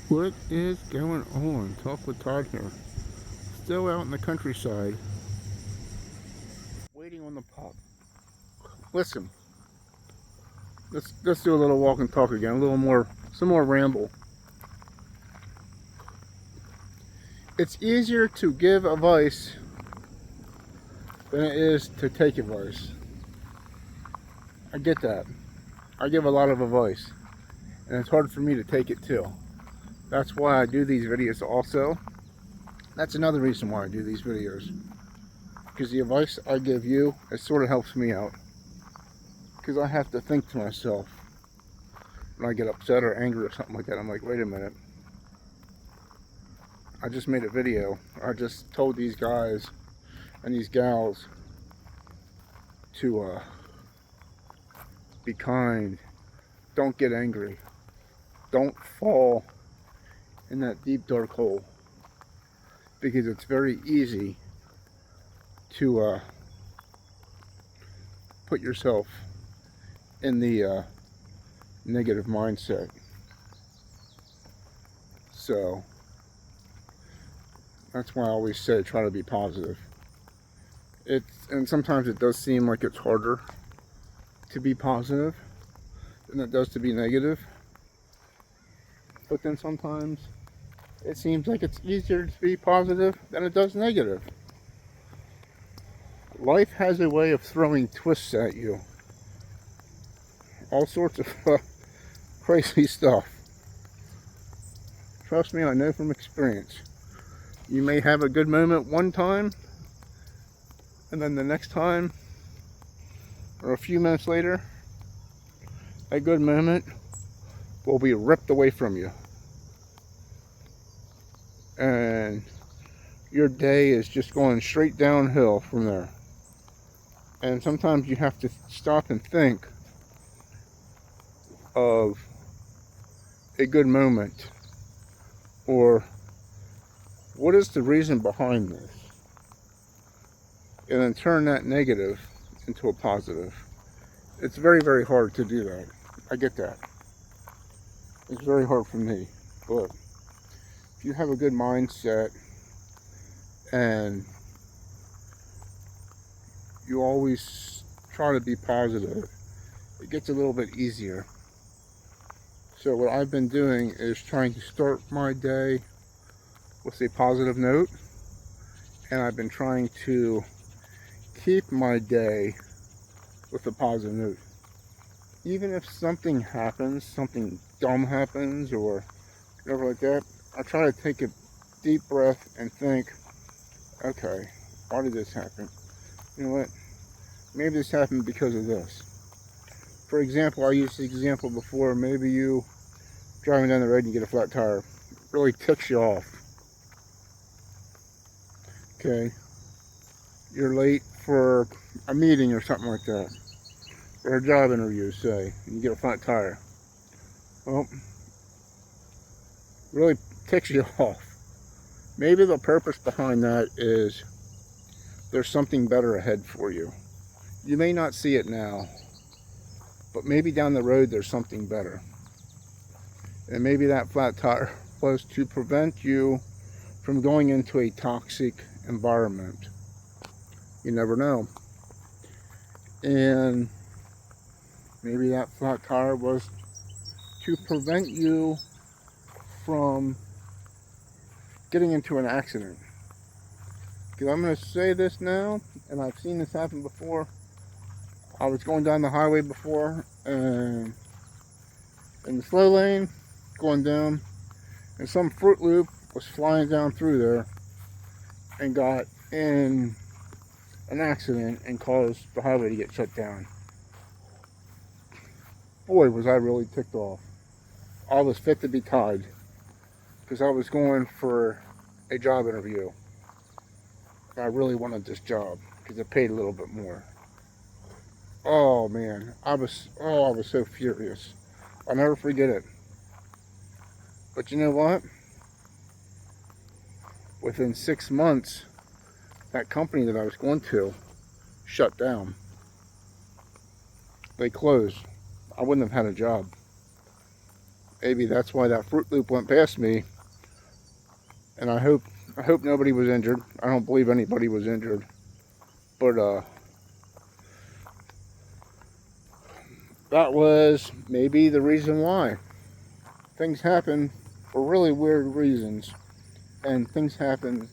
What is going on? Talk with Todd here. Still out in the countryside, waiting on the pub. Listen, let's do a little walk and talk again. A little more, some more ramble. It's easier to give advice than it is to take advice. I get that. I give a lot of advice, and it's hard for me to take it too. That's why I do these videos also. That's another reason why I do these videos. Because the advice I give you, it sort of helps me out. Because I have to think to myself when I get upset or angry or something like that. I'm like, wait a minute. I just made a video. I just told these guys and these gals to be kind. Don't get angry. Don't fall in that deep dark hole. Because it's very easy to put yourself in the negative mindset. So that's why I always say try to be positive. And sometimes it does seem like it's harder to be positive than it does to be negative. But then sometimes it seems like it's easier to be positive than it does negative. Life has a way of throwing twists at you. All sorts of crazy stuff. Trust me, I know from experience. You may have a good moment one time, and then the next time, or a few minutes later, a good moment will be ripped away from you. And your day is just going straight downhill from there. And sometimes you have to stop and think of a good moment, or what is the reason behind this, and then turn that negative into a positive. It's very, very hard to do that. I get that. It's very hard for me. But if you have a good mindset and you always try to be positive, it gets a little bit easier. So what I've been doing is trying to start my day with a positive note, and I've been trying to keep my day with a positive note. Even if something happens, something dumb happens or whatever like that, I try to take a deep breath and think, okay, why did this happen? You know what? Maybe this happened because of this. For example, I used the example before, maybe you driving down the road and you get a flat tire. It really ticks you off. Okay? You're late for a meeting or something like that. Or a job interview, say, and you get a flat tire. Well, it really ticks you off. Maybe the purpose behind that is there's something better ahead for you. You may not see it now, but maybe down the road there's something better. And maybe that flat tire was to prevent you from going into a toxic environment. You never know. And maybe that flat tire was to prevent you from getting into an accident. Because I'm going to say this now, and I've seen this happen before. I was going down the highway before, and in the slow lane, going down, and some Fruit Loop was flying down through there and got in an accident and caused the highway to get shut down. Boy, was I really ticked off. I was fit to be tied because I was going for a job interview. I really wanted this job because it paid a little bit more. Oh man, I was so furious. I'll never forget it. But you know what? Within 6 months, that company that I was going to shut down. They closed. I wouldn't have had a job. maybe that's why that Fruit Loop went past me. And I hope nobody was injured. I don't believe anybody was injured. But that was maybe the reason why. Things happen for really weird reasons. And things happen,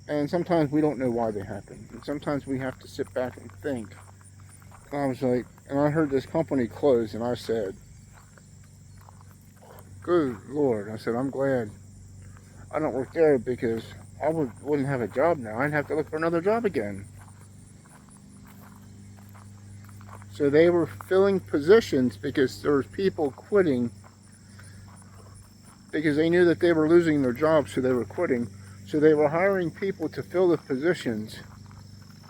and sometimes we don't know why they happen. And sometimes we have to sit back and think. And I was like, and I heard this company close, and I said, good Lord. I said, I'm glad I don't work there, because I wouldn't have a job now. I'd have to look for another job again. So they were filling positions because there was people quitting because they knew that they were losing their jobs, so they were quitting. So they were hiring people to fill the positions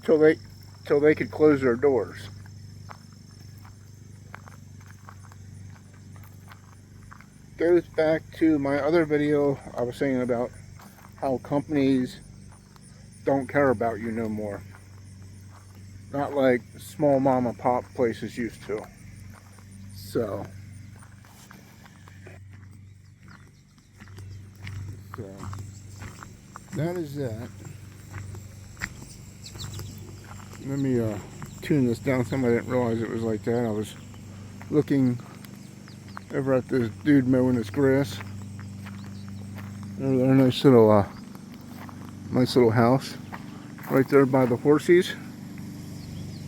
till they could close their doors. Goes back to my other video I was saying about how companies don't care about you no more. Not like small mom and pop places used to. So that is that. Let me tune this down some. I didn't realize it was like that. I was looking over at this dude mowing his grass. There's a nice little house right there by the horsies.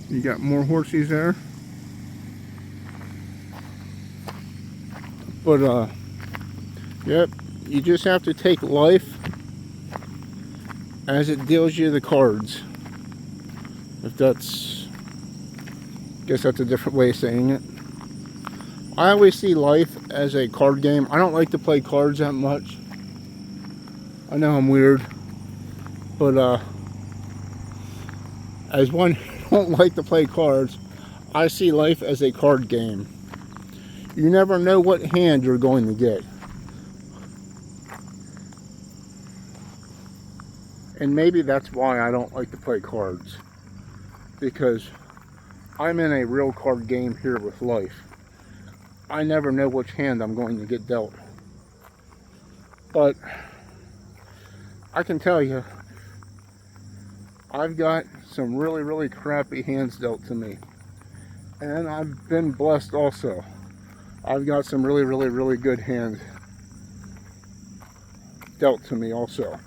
You got more horsies there. But yep, you just have to take life as it deals you the cards. If that's, I guess that's a different way of saying it. I always see life as a card game. I don't like to play cards that much. I know I'm weird, but as one who don't like to play cards, I see life as a card game. You never know what hand you're going to get. And maybe that's why I don't like to play cards. Because I'm in a real card game here with life. I never know which hand I'm going to get dealt. But I can tell you, I've got some really, really crappy hands dealt to me. And I've been blessed also. I've got some really, really, really good hands dealt to me also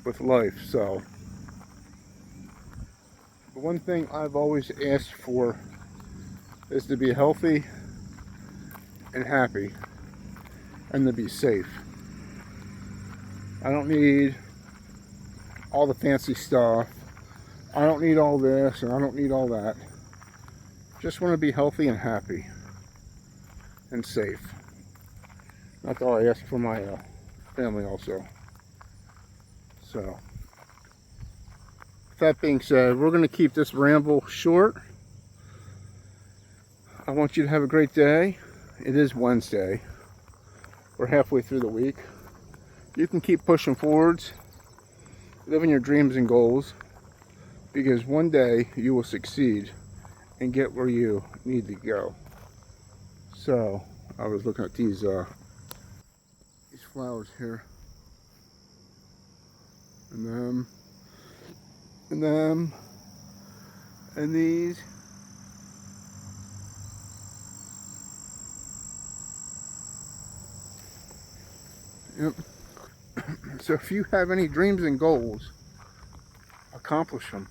with life. So the one thing I've always asked for is to be healthy and happy and to be safe. I don't need all the fancy stuff. I don't need all this and I don't need all that. Just want to be healthy and happy and safe. That's all I ask for my family also. So, with that being said, we're going to keep this ramble short. I want you to have a great day. It is Wednesday. We're halfway through the week. You can keep pushing forwards, living your dreams and goals, because one day you will succeed and get where you need to go. So, I was looking at these flowers here, and them, and these. Yep. So if you have any dreams and goals, accomplish them.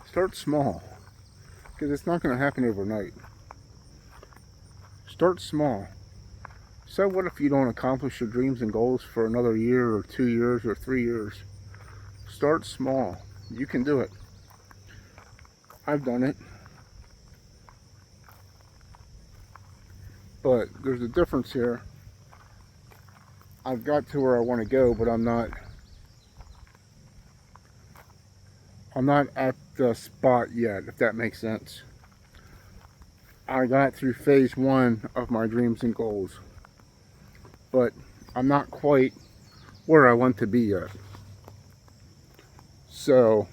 Start small, because it's not going to happen overnight. Start small. So what if you don't accomplish your dreams and goals for another year or 2 years or 3 years? Start small. You can do it. I've done it. But there's a difference here. I've got to where I want to go, but I'm not at the spot yet, if that makes sense. I got through phase 1 of my dreams and goals, but I'm not quite where I want to be yet. So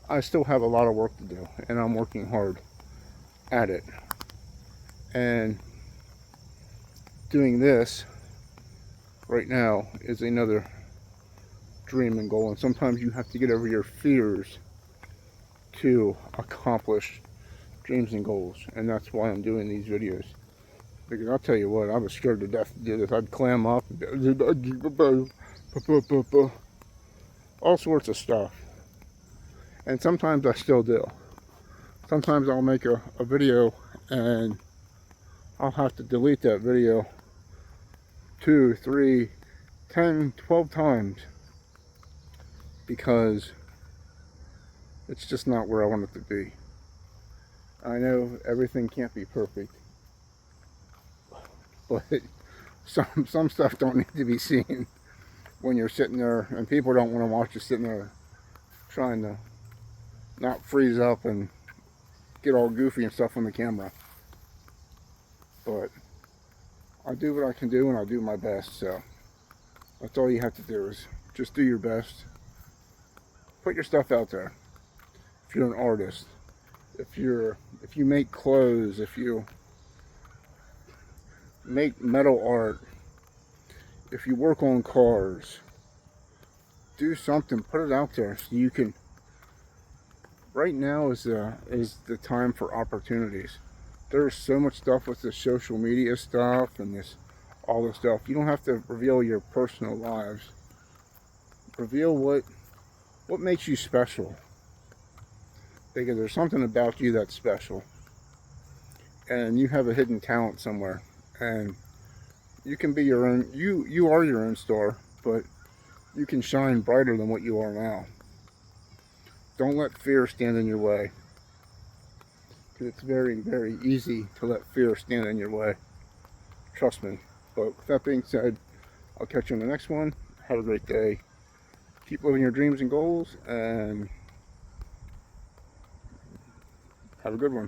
I still have a lot of work to do, and I'm working hard at it. And doing this right now is another dream and goal, and sometimes you have to get over your fears to accomplish dreams and goals, and that's why I'm doing these videos. Because I'll tell you what, I was scared to death to do this. I'd clam up, all sorts of stuff, and sometimes I still do. Sometimes I'll make a video and I'll have to delete that video 2, 3, 10, 12 times because it's just not where I want it to be. I know everything can't be perfect, but some stuff don't need to be seen when you're sitting there, and people don't want to watch you sitting there trying to not freeze up and get all goofy and stuff on the camera. But I do what I can do, and I do my best, so that's all you have to do is just do your best. Put your stuff out there. If you're an artist, if you make clothes, if you make metal art, if you work on cars, do something, put it out there so you can. Right now is the time for opportunities. There's so much stuff with the social media stuff and all this stuff. You don't have to reveal your personal lives. Reveal what makes you special. Because there's something about you that's special. And you have a hidden talent somewhere. And you can be your own, you are your own star, but you can shine brighter than what you are now. Don't let fear stand in your way. Because it's very, very easy to let fear stand in your way. Trust me. But with that being said, I'll catch you on the next one. Have a great day. Keep living your dreams and goals, and have a good one.